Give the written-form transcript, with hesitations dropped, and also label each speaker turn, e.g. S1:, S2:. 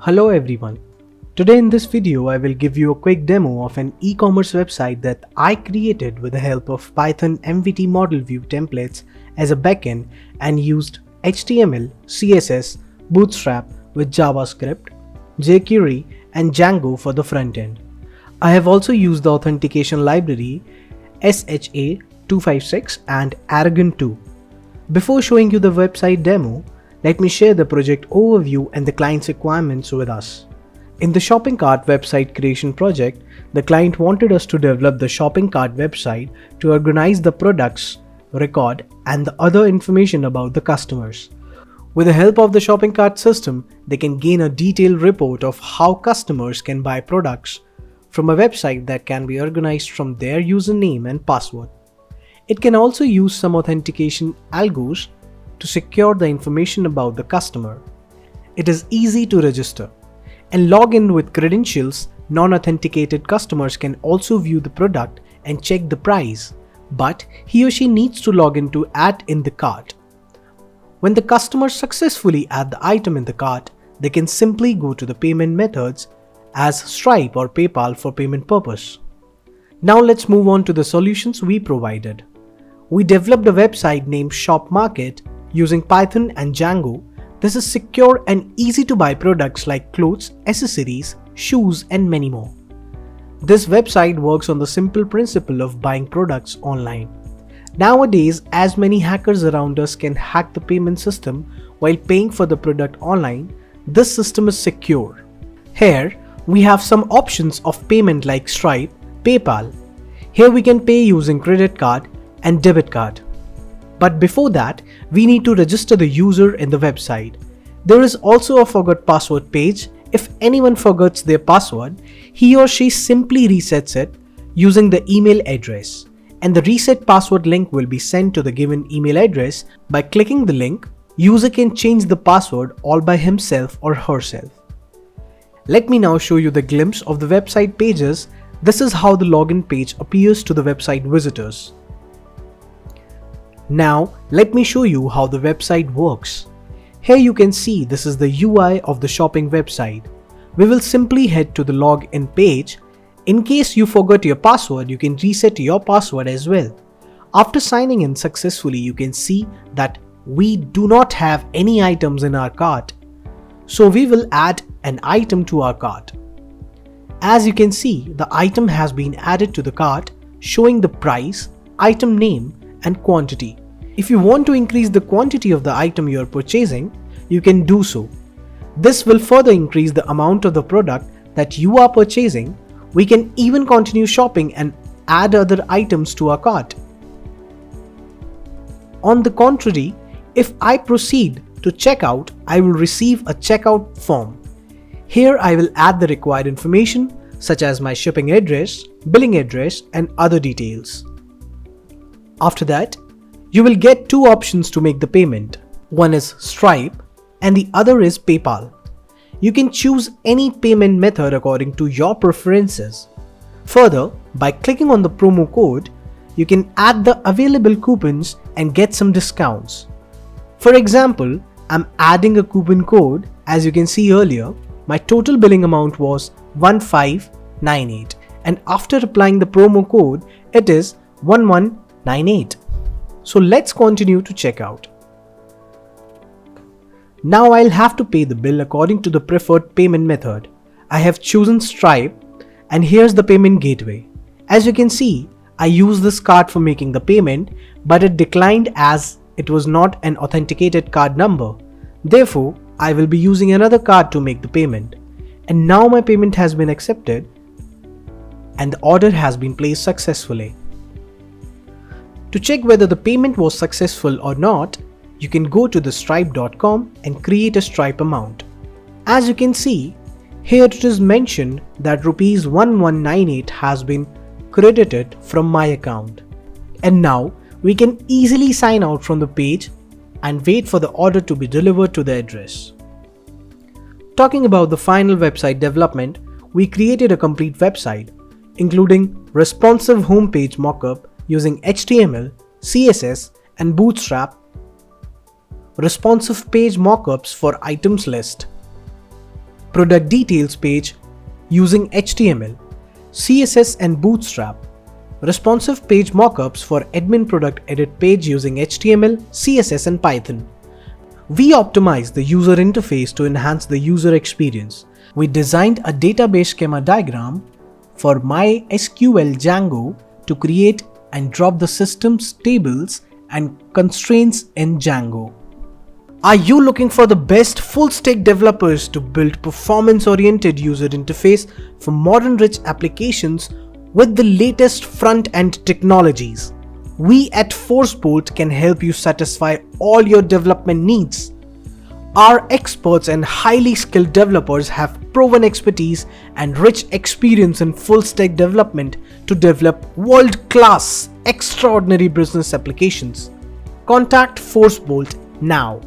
S1: Hello everyone. Today in this video I will give you a quick demo of an e-commerce website that I created with the help of Python MVT model view templates as a backend and used HTML, CSS, Bootstrap with JavaScript, jQuery and Django for the front end. I have also used the authentication library SHA-256 and Arrogant2. Before showing you the website demo, let me share the project overview and the client's requirements with us. In the shopping cart website creation project, the client wanted us to develop the shopping cart website to organize the products, record, and the other information about the customers. With the help of the shopping cart system, they can gain a detailed report of how customers can buy products from a website that can be organized from their username and password. It can also use some authentication algos to secure the information about the customer. It is easy to register and log in with credentials. Non-authenticated customers can also view the product and check the price, but he or she needs to log in to add in the cart. When the customers successfully add the item in the cart, they can simply go to the payment methods as Stripe or PayPal for payment purpose. Now let's move on to the solutions we provided. We developed a website named Shop Market using Python and Django. This is secure and easy to buy products like clothes, accessories, shoes, and many more. This website works on the simple principle of buying products online. Nowadays, as many hackers around us can hack the payment system while paying for the product online, this system is secure. Here, we have some options of payment like Stripe, PayPal. Here we can pay using credit card and debit card. But before that, we need to register the user in the website. There is also a forgot password page. If anyone forgets their password, he or she simply resets it using the email address, and the reset password link will be sent to the given email address. By clicking the link, user can change the password all by himself or herself. Let me now show you the glimpse of the website pages. This is how the login page appears to the website visitors. Now, let me show you how the website works. Here you can see this is the UI of the shopping website. We will simply head to the login page. In case you forgot your password, you can reset your password as well. After signing in successfully, you can see that we do not have any items in our cart. So we will add an item to our cart. As you can see, the item has been added to the cart, showing the price, item name, and quantity. If you want to increase the quantity of the item you are purchasing, you can do so. This will further increase the amount of the product that you are purchasing. We can even continue shopping and add other items to our cart. On the contrary, if I proceed to checkout, I will receive a checkout form. Here I will add the required information such as my shipping address, billing address, and other details. After that, you will get two options to make the payment. One is Stripe and the other is PayPal. You can choose any payment method according to your preferences. Further, by clicking on the promo code, you can add the available coupons and get some discounts. For example, I'm adding a coupon code. As you can see earlier, my total billing amount was 1598, and after applying the promo code, it is 1198. So let's continue to checkout. Now I'll have to pay the bill according to the preferred payment method. I have chosen Stripe, and here's the payment gateway. As you can see, I used this card for making the payment, but it declined as it was not an authenticated card number. Therefore, I will be using another card to make the payment. And now my payment has been accepted and the order has been placed successfully. To check whether the payment was successful or not, you can go to the stripe.com and create a Stripe amount. As you can see, here it is mentioned that Rs 1198 has been credited from my account. And now we can easily sign out from the page and wait for the order to be delivered to the address. Talking about the final website development, we created a complete website, including responsive homepage mockup using HTML, CSS, and Bootstrap, responsive page mockups for items list, product details page using HTML, CSS and Bootstrap, responsive page mockups for admin product edit page using HTML, CSS and Python. We optimized the user interface to enhance the user experience. We designed a database schema diagram for MySQL Django to create and drop the system's tables and constraints in Django. Are you looking for the best full-stack developers to build performance-oriented user interface for modern rich applications with the latest front-end technologies? We at ForceBolt can help you satisfy all your development needs. Our experts and highly skilled developers have proven expertise and rich experience in full-stack development to develop world-class, extraordinary business applications. Contact ForceBolt now.